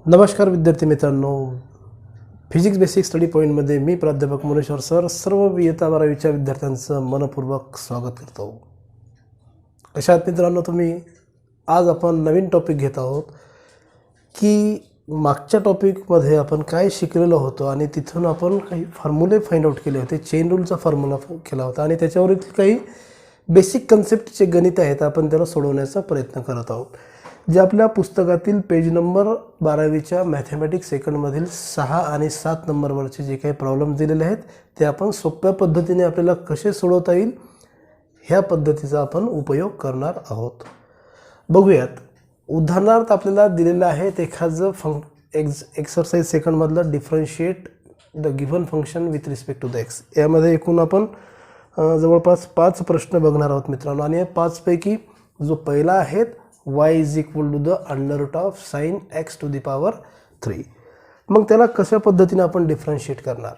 नमस्कार विद्यार्थी मित्रांनो, फिजिक्स बेसिक स्टडी पॉईंटमध्ये मी प्राध्यापक मुनेश्वर सर सर्व इयत्ता 12वीच्या विद्यार्थ्यांचं मनपूर्वक स्वागत करतो. कशा आहात मित्रांनो तुम्ही? आज आपण नवीन टॉपिक घेत आहोत की मागच्या टॉपिकमध्ये आपण काय शिकलेलो होतो आणि तिथून आपण काही फॉर्म्युले फाइंड आउट केले होते. चेन रूलचा फॉर्म्युला केला होता आणि त्याच्यावरील काही बेसिक कन्सेप्टचे गणित आहेत आपण त्याला सोडवण्याचा प्रयत्न करत आहोत. जे आपल्या पुस्तकातील पेज नंबर 12वीच्या मॅथमॅटिक्स सेकंडमधील 6 आणि 7 नंबरवरचे जे काही प्रॉब्लेम दिलेले आहेत ते आपण सोप्या पद्धतीने आपल्याला कसे सोडवता येईल ह्या पद्धतीचा आपण उपयोग करणार आहोत. बघूयात. उदाहरणार्थ आपल्याला दिलेलं आहे एखादं एक्सरसाइज सेकंडमधलं differentiate the given function with respect to the x. यामध्ये एकूण आपण जवळपास 5 प्रश्न बघणार आहोत मित्रांनो. आणि या 5 पैकी जो पहिला आहे y is equal to the under root of sine x to the power 3. मग त्याला कशा पद्धतीने आपण डिफरन्शिएट करणार?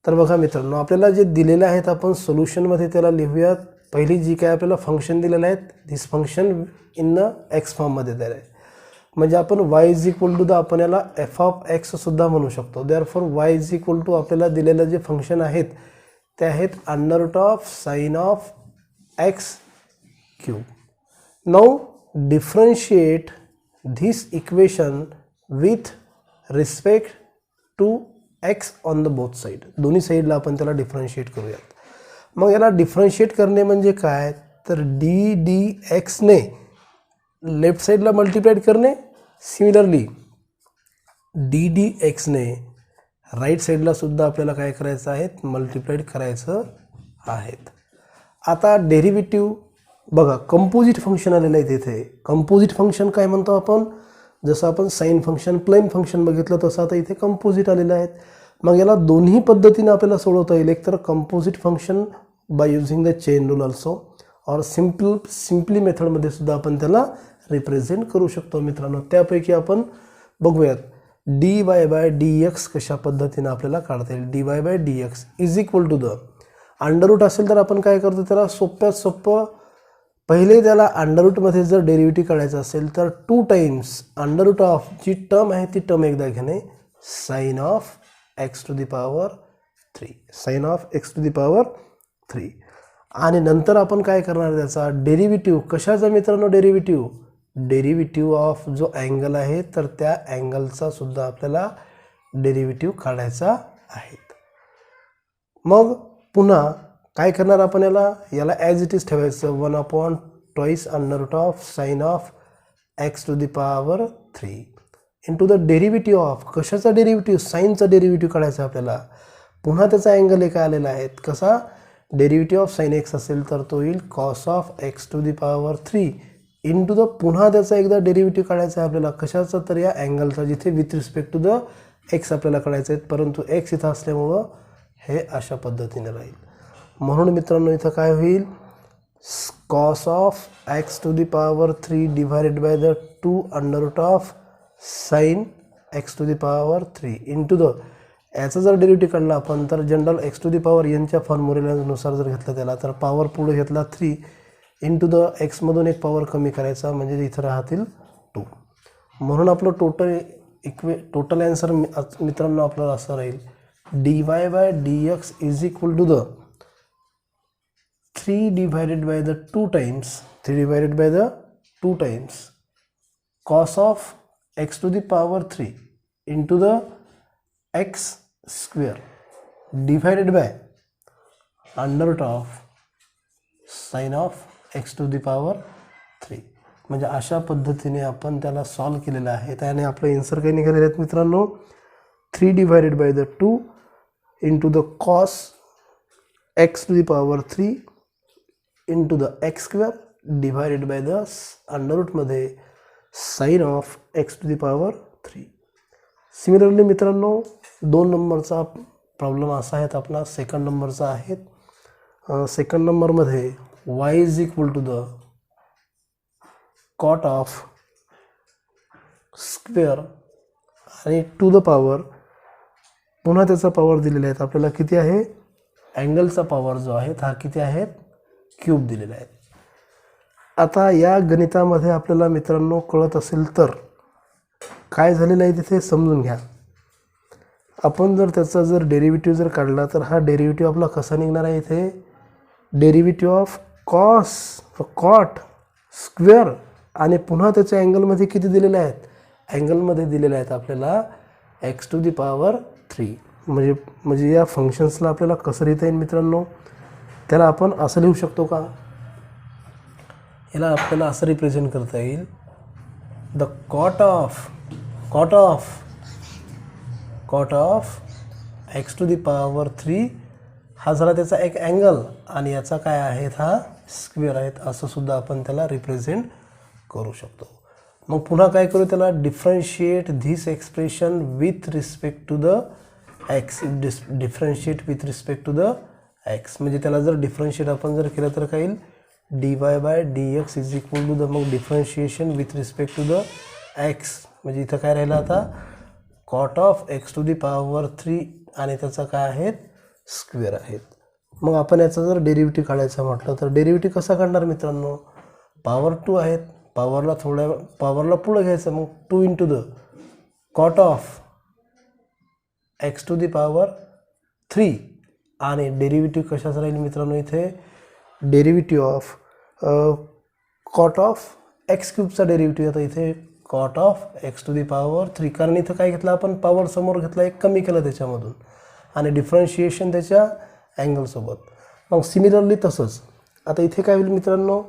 तर बघा मित्रांनो, आपल्याला जे दिलेले आहेत आपण सोल्युशनमध्ये त्याला लिहूयात. पहिली जी काय आपल्याला फंक्शन दिलेलं आहे this function in the x फॉर्ममध्ये दिलं आहे. म्हणजे आपण y is equal to the आपण याला एफ ऑफ एक्स सुद्धा म्हणू शकतो. Therefore y is equal to आपल्याला दिलेलं जे फंक्शन आहेत ते आहेत under root of sine of x cube. Now differentiate this equation with respect to x on the both side. दोन्ही साईडला आपण त्याला डिफरन्शिएट करूयात. मग याला डिफरन्शिएट करणे म्हणजे काय? तर डी डी एक्सने लेफ्ट साईडला मल्टिप्लाइड करणे, सिमिलरली डी डी एक्सने राईट साईडला सुद्धा आपल्याला काय करायचं आहे? मल्टिप्लाइड करायचं आहेत. आता डेरिव्हेटिव्ह बघा, कंपोजिट फंक्शन आलेलं आहे तिथे. कंपोजिट फंक्शन काय म्हणतो आपण? जसं आपण साइन फंक्शन प्लेन फंक्शन बघितलं तसं आता इथे कंपोजिट आलेलं आहे. मग याला दोन्ही पद्धतीने आपल्याला सोडवता येईल. एक तर composite function by using the chain rule also और सिम्पली मेथडमध्ये सुद्धा आपण त्याला रिप्रेझेंट करू शकतो मित्रांनो. त्यापैकी आपण बघूयात D Y by D X कशा पद्धतीने आपल्याला काढता येईल. D Y by D X is equal to the under root असेल तर आपण काय करतो त्याला सोप्यात सोपं पहिले त्याला अंडर रूटमध्ये जर डेरिव्हेटिव्ह काढायचं असेल तर 2 टाइम्स अंडर रूट ऑफ जी टर्म आहे ती टर्म एकदा घेणे sine of x to the power 3. Sine of x to the power 3 आणि नंतर आपण काय करणार त्याचा डेरिव्हेटिव्ह. कशाचा मित्रांनो? डेरिव्हेटिव्ह ऑफ जो अँगल आहे तर त्या अँगलचा सुद्धा आपल्याला डेरिव्हेटिव्ह काढायचा आहे. मग पुन्हा काय करणार आपण याला ॲज इट इज ठेवायचं 1/2 under root of sine of x to the power 3 into the derivative of कशाचा डेरिव्हेटिव्ह? साईनचा डेरिव्हेटिव्ह काढायचा आपल्याला. पुन्हा त्याचा अँगल एक आलेला आहे. कसा? डेरिव्हेटिव्ह ऑफ साइन एक्स असेल तर तो येईल cos of x to the power 3 into the पुन्हा त्याचा एकदा डेरिव्हेटिव्ह काढायचा आहे आपल्याला. कशाचा? तर या अँगलचा, जिथे with respect to the x आपल्याला काढायचं आहे. परंतु एक्स इथं असल्यामुळं हे अशा पद्धतीने राहील. म्हणून मित्रांनो इथं काय होईल? Cos of x to the power 3 divided by the 2 under root of sine x to the power 3 into the याचा जर डेरिव्हेटिव्ह काढला आपण तर general x to the power एनच्या फॉर्म्युल्यानुसार जर घेतलं त्याला तर पॉवर पुढे घेतला 3 इंटू द एक्समधून एक पॉवर कमी करायचा म्हणजे इथं राहतील 2. म्हणून आपलं टोटल ॲन्सर मित्रांनो आपल्याला असं राहील D Y by D X is equal to the 3 divided by the 2 times cos of x to the power 3 into the x square divided by under root of sin of x to the power 3. म्हणजे अशा पद्धतीने आपण त्याला solve केलेलं आहे. त्याने आपलं answer काय निघालेले आहेत मित्रांनो? 3 divided by the 2 into the cos x to the power 3 into the x square divided by the under रूटमध्ये sine of x to the power 3. Similarly मित्रांनो 2 नंबरचा प्रॉब्लेम असा आहे आपला. सेकंड नंबरचा आहे. सेकंड नंबरमध्ये y is equal to the cot of square आणि टू द पॉवर पुन्हा त्याचा पॉवर दिलेला आहे आपल्याला. किती आहे? अँगलचा पॉवर जो आहे हा किती आहे? क्यूब दिलेला आहे. आता या गणितामध्ये आपल्याला मित्रांनो कळत असेल तर काय झालेलं आहे तिथे समजून घ्या. आपण जर त्याचा जर डेरिव्हेटिव्ह जर काढला तर हा डेरिव्हेटिव्ह आपला कसा निघणार आहे. इथे डेरिव्हेटिव्ह ऑफ कॉट स्क्वेअर आणि पुन्हा त्याच्या अँगलमध्ये किती दिलेले आहेत, अँगलमध्ये दिलेले आहेत आपल्याला x⁻³ म्हणजे या फंक्शन्सला आपल्याला कसं लिहिता येईल मित्रांनो, त्याला आपण असं लिहू शकतो का, याला आपल्याला असं रिप्रेझेंट करता येईल, द कॉट ऑफ x⁻³ हा झाला त्याचा एक अँगल आणि याचा काय आहेत हा स्क्वेअर आहेत, असं सुद्धा आपण त्याला रिप्रेझेंट करू शकतो. मग पुन्हा काय करू, त्याला differentiate this expression with respect to the x. Differentiate with respect to the x म्हणजे त्याला जर डिफरन्शिएट आपण जर केलं तर काय येईल, dy/dx is equal to the मग differentiation with respect to the x म्हणजे इथं काय राहिलं आता कॉट ऑफ x⁻³ आणि त्याचा काय आहेत स्क्वेअर आहेत. मग आपण याचा जर डेरिव्हेटिव्ह काढायचा म्हटलं तर डेरिव्हेटिव्ह कसा काढणार मित्रांनो, पॉवर 2 आहेत, पॉवरला पुढं घ्यायचं, मग 2 × द कॉट ऑफ x⁻³ आणि डेरिव्हेटिव्ह कशाचा राहील मित्रांनो, इथे derivative of cot of x³ derivative. आता इथे कॉट ऑफ x⁻³ कारण इथं काय घेतलं आपण, पॉवर समोर घेतला, एक कमी केलं त्याच्यामधून आणि डिफरन्शिएशन त्याच्या अँगलसोबत. मग सिमिलरली तसंच आता इथे काय होईल मित्रांनो,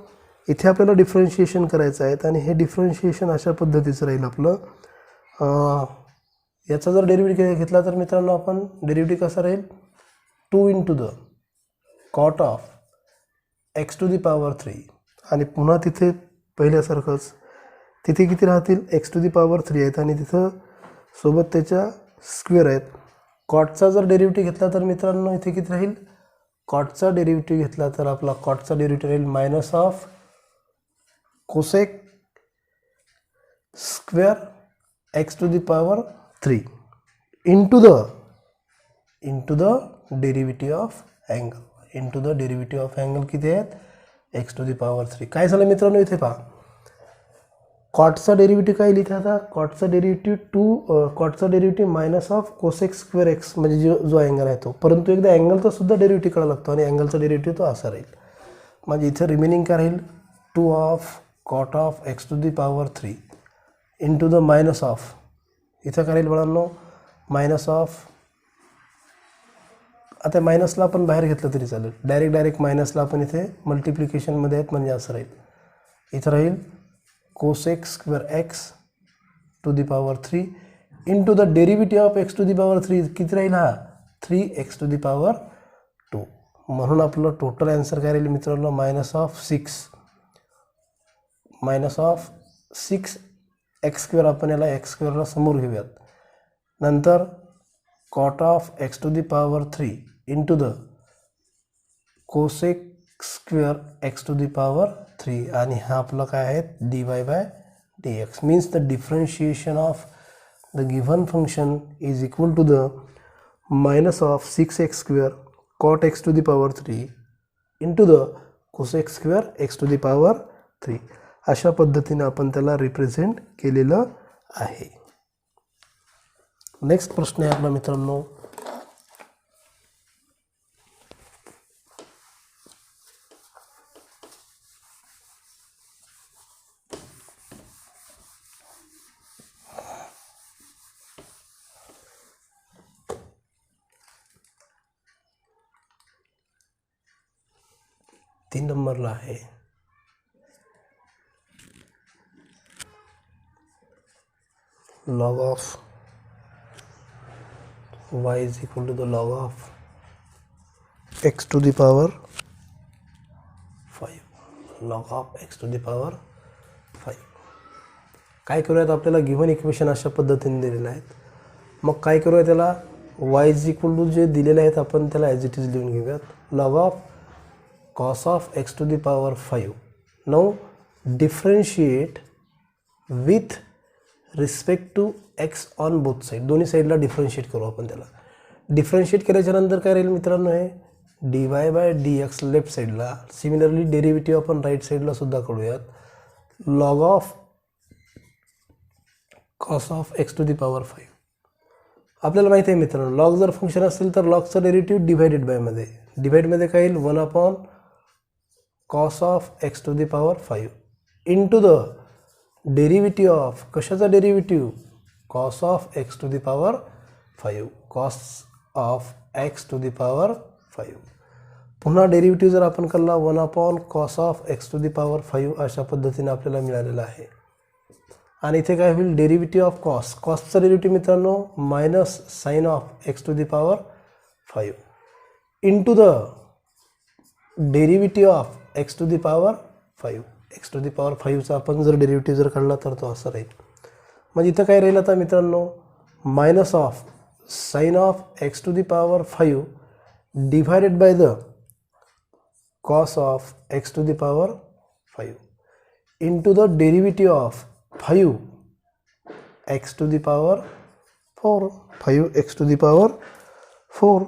इथे आपल्याला डिफरन्शिएशन करायचं आहे आणि हे डिफरन्शिएशन अशा पद्धतीचं राहील आपलं. याचा जर डेरिव्हेटिव्ह घेतला तर मित्रांनो आपण डेरिव्हेटिव्ह कसा राहील, 2 × द कॉट ऑफ x⁻³ आणि पुन्हा तिथे पहिल्यासारखंच तिथे किती राहतील x⁻³ आहेत आणि तिथं सोबत त्याच्या स्क्वेअर आहेत. कॉटचा जर डेरिव्हेटिव्ह घेतला तर मित्रांनो इथे किती राहील, कॉटचा डेरिव्हेटिव्ह घेतला तर आपला कॉटचा डेरिव्हेटिव्ह राहील minus of cosec square x⁻³ into the derivative of angle किती आहेत x⁻³. काय झालं मित्रांनो इथे पहा, कॉटचा डेरिव्हेटिव्ह काय लिहिते आता, कॉटचा derivative minus of cosec square x म्हणजे जो अँगल आहे तो, परंतु एकदा अँगलचा सुद्धा डेरिव्हेटिव्ह करावा लागतो आणि अँगलचा डेरिव्हेटिव्ह तो असा राहील. म्हणजे इथे रिमेनिंग काय राहील, 2 of cot of x⁻³ into the minus of, इथं काय राहील बाळांनो मायनस ऑफ, आता मायनसला आपण बाहेर घेतलं तरी चालेल, डायरेक्ट मायनसला आपण इथे मल्टिप्लिकेशनमध्ये आहेत म्हणजे असं राहील, इथं राहील cosec square x⁻³ into the derivative of x⁻³ किती राहील हा 3x⁻². म्हणून आपलं टोटल आन्सर काय राहील मित्रांनो मायनस ऑफ 6x². आपण याला x² समोर घेऊयात, नंतर cot of x⁻³ into the cosec square x⁻³ आणि हा आपला काय आहे dy/dx means the differentiation of the given function is equal to the minus of 6x² cot x⁻³ into the cosec square x⁻³ अशा पद्धतीने आपण त्याला रिप्रेझेंट केलेलं आहे. नेक्स्ट प्रश्न आहे आपला मित्रांनो, तीन नंबरला आहे. log of y is equal to the log of x⁵. log of x⁵. काय करूयात, आपल्याला गिव्हन इक्वेशन अशा पद्धतीने दिलेलं आहेत. मग काय करूया, त्याला y इज इक्वल टू जे दिलेले आहेत आपण त्याला ॲज इट इज लिहून घेऊयात. log of cos of x⁵. Now differentiate with respect to x on both side, दोन्ही साईडला डिफरन्शिएट करू आपण. त्याला डिफरन्शिएट केल्याच्या नंतर काय राहील मित्रांनो हे dy/dx लेफ्ट साईडला. सिमिलरली डेरिव्हेटिव्ह आपण राईट साईडला सुद्धा करूयात. log of cos of x to the power 5. आपल्याला माहिती आहे मित्रांनो, लॉग जर फंक्शन असेल तर लॉगचं डेरिव्हेटिव्ह डिवायडेड बायमध्ये, डिवाइडमध्ये काय येईल 1 upon cos of x to the power 5 into the derivative of, कशाचा derivative, cos of x to the power 5, cos of x to the power 5. पुन्हा डेरिव्हेटिव्ह जर आपण केला 1 upon cos of x to the power 5 अशा पद्धतीने आपल्याला मिळालेलं आहे. आणि इथे काय होईल, डेरिव्हेटिव्ह ऑफ कॉस, कॉसचा डेरिव्हेटिव्ह मित्रांनो minus sine of x to the power 5 into the derivative of x to the power 5. X to the power 5चा आपण जर डेरिव्हेटिव्ह जर काढला तर तो असं राहील. म्हणजे इथं काय राहील आता मित्रांनो, minus of sine of x to the power 5 divided by the cos of x to the power 5 into the derivative of 5 x to the power 4, 5 x to the power 4.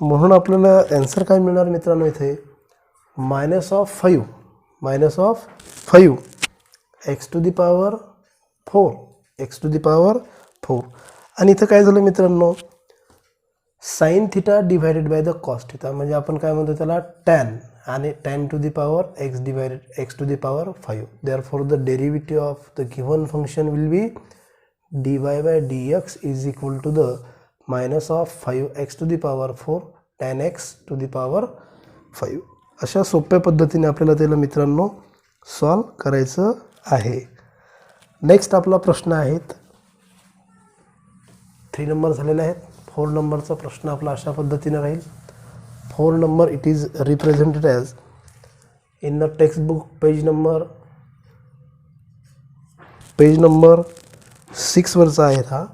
म्हणून आपल्याला ॲन्सर काय मिळणार मित्रांनो, इथे minus of 5 x to the power 4, x to the power 4. आणि इथं काय झालं मित्रांनो, sine theta divided by the cos theta, म्हणजे आपण काय म्हणतो त्याला टॅन, आणि tan to the power x divided x to the power 5. Therefore the derivative of the given function will be dy by dx is equal to the minus of 5 x to the power 4 tan x to the power 5. अशा सोप्या पद्धतीने आपल्याला त्याला मित्रांनो solve करायचं आहे. Next आपला प्रश्न आहेत 3 नंबर झालेले आहेत. 4 नंबरचा प्रश्न आपला अशा पद्धतीने राहील. 4 number it is represented as in the text book page number 6 वरचा आहे हा.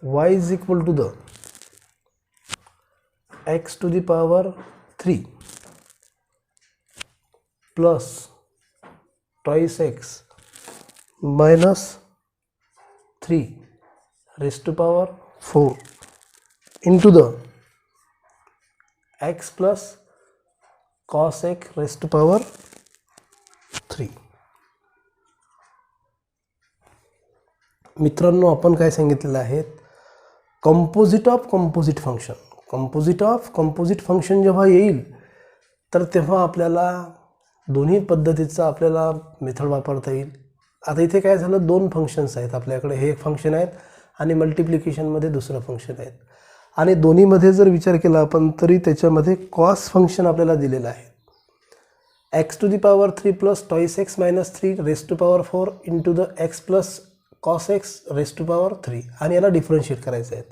y is equal to the x to the power 3 plus twice x minus 3 raised to power 4 into the x plus cos x raised to power 3. मित्रांनो आपण काय सांगितलेलं आहे, composite of composite function. Composite of composite function जेव्हा येईल तर तेव्हा आपल्याला दोन्ही पद्धतीचा आपल्याला मेथड वापरता येईल. आता इथे काय झालं, 2 फंक्शन्स आहेत आपल्याकडे, हे एक फंक्शन आहेत आणि मल्टिप्लिकेशनमध्ये दुसरं फंक्शन आहेत. आणि दोन्हीमध्ये जर विचार केला आपण तरी त्याच्यामध्ये कॉस फंक्शन आपल्याला दिलेलं आहे. X to the power 3 plus twice x minus 3 raised to power 4 into the x plus cos x raised to power 3. आणि याला डिफरन्शिएट करायचं आहे.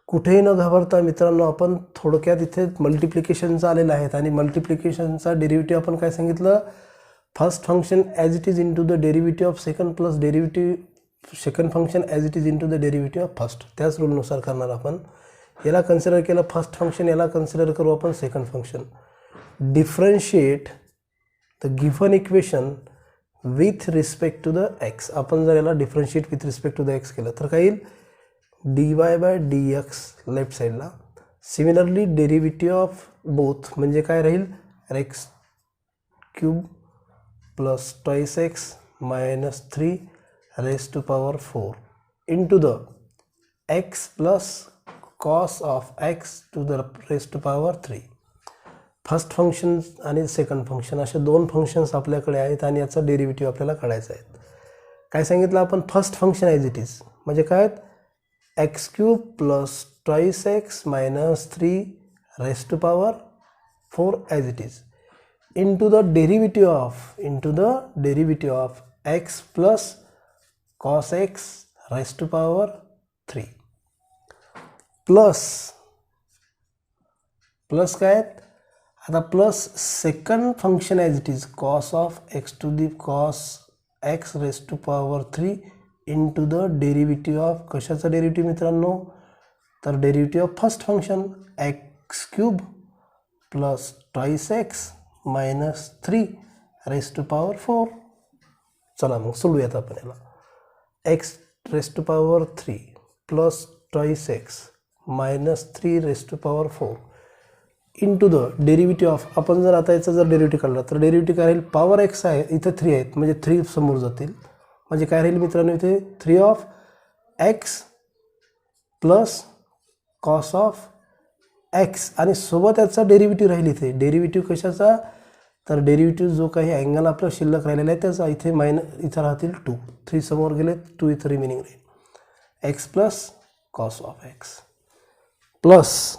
कुठेही न घाबरता मित्रांनो आपण थोडक्यात इथे मल्टिप्लिकेशनचं आलेलं आहे आणि मल्टिप्लिकेशनचा डेरिव्हेटिव्ह आपण काय सांगितलं, first function as it is into the derivative of second plus derivative second function as it is into the derivative of first. त्याच रूलनुसार करणार आपण. याला कन्सिडर केलं फर्स्ट फंक्शन, याला कन्सिडर करू आपण second function. Differentiate the given equation with respect to the x. आपण जर याला differentiate with respect to the x केलं तर काय येईल, dy बाय dx लेफ्ट साईडला. सिमिलरली डेरिव्हेटिव्ह ऑफ बोथ म्हणजे काय राहील, x cube plus twice x minus 3 raised to power 4 into the x plus cos of x to the raised to power 3. First function आणि second function असे 2 functions आपल्याकडे आहेत आणि याचा डेरिव्हेटिव्ह आपल्याला काढायचा आहे. काय सांगितलं आपण, first function as it is म्हणजे काय, x cube plus twice x minus 3 raised to power 4 as it is into the derivative of x plus cos x raised to power 3 plus काय, आता plus second function as it is cos of x to the cos x raised to power 3 into the derivative of, कशाचा derivative मित्रांनो, तर derivative of first function x cube plus twice x minus 3 raised to power 4. चला मग सोडूयात आपण याला. X raised to power 3 plus twice x minus 3 raised to power 4 into the derivative of, आपण जर आता याचा जर डेरिव्हेटिव्ह काढला तर डेरिव्हेटिव्ह काय राहील, पॉवर एक्स आहे इथं 3 आहेत म्हणजे 3 समोर जातील म्हणजे काय राहील मित्रांनो, इथे 3 of x plus cos of x आणि सोबत त्याचा डेरिव्हेटिव्ह राहील इथे. डेरिव्हेटिव्ह कशाचा? तर डेरिव्हेटिव्ह जो काही अँगल आपला शिल्लक राहिलेला आहे त्याचा. इथे इथं राहतील 2. 3 समोर गेले 2 इथं रिमेनिंग राहील. X plus cos of x plus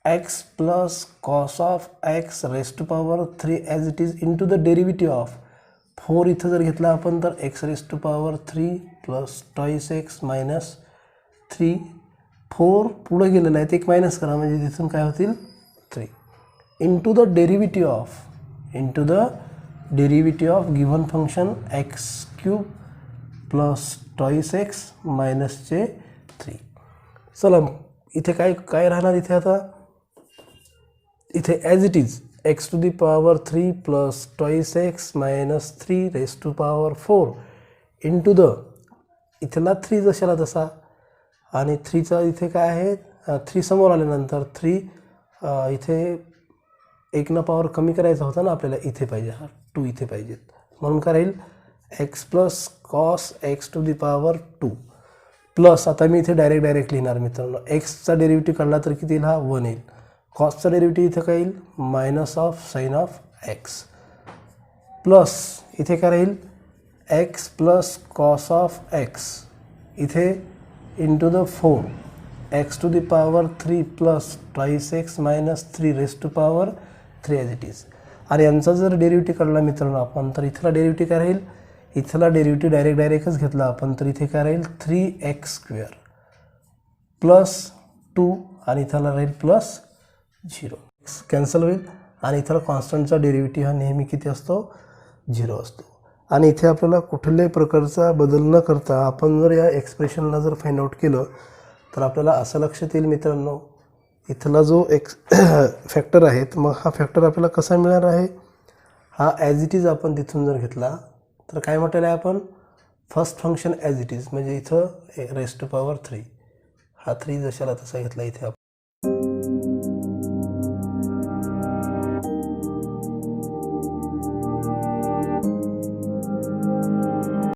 x plus cos of x raised to power 3 as it is into the derivative of 4 इथं जर घेतला आपण तर x raised to power 3 plus twice x minus 3. 4 पुढं गेलेलं आहे ते एक मायनस करा म्हणजे तिथून काय होतील 3 into the derivative of given function x cube plus twice x मायनसचे 3. चला इथे काय राहणार इथे आता? इथे as it is x to the power 3 plus twice x minus 3 raise to power 4 into the इथला 3 जशाला तसा आणि 3चा इथे काय आहे 3 समोर आल्यानंतर 3 इथे 1 पॉवर कमी करायचा होता ना आपल्याला, इथे पाहिजे, हा 2 इथे पाहिजेत म्हणून काय राहील x plus cos x to the power 2 plus आता मी इथे डायरेक्ट लिहिणार मित्रांनो. एक्सचा डेरिव्हेटिव्ह काढला तर किती येईल? हा 1 येईल. कॉसचा डेरिव्हेटिव्ह इथं काय येईल? Minus of sine of x plus इथे काय राहील x plus cos of x इथे into the 4 x to the power 3 plus twice x minus 3 raise to power 3 as it is. आणि यांचा जर डेरिव्हेटिव्ह काढला मित्रांनो आपण तर इथला डेरिव्हेटिव्ह काय राहील? इथला डेरिव्हेटिव्ह डायरेक्टच घेतला आपण तर इथे काय राहील 3x² प्लस 2 आणि इथला राहील प्लस 0. कॅन्सल होईल आणि इथला कॉन्स्टंटचा डेरिव्हेटिव्ह हा नेहमी किती असतो? 0 असतो. आणि इथे आपल्याला कुठल्याही प्रकारचा बदल न करता आपण जर या एक्सप्रेशनला जर फाइंड आउट केलं तर आपल्याला असं लक्षात येईल मित्रांनो इथला जो फॅक्टर आहे तर मग हा फॅक्टर आपल्याला कसा मिळणार आहे? हा ॲज इट इज आपण तिथून जर घेतला तर काय म्हटलेलं आहे आपण? First function as it is म्हणजे इथं रेस टू पॉवर 3 हा 3 जशाला तसा घेतला इथे आपण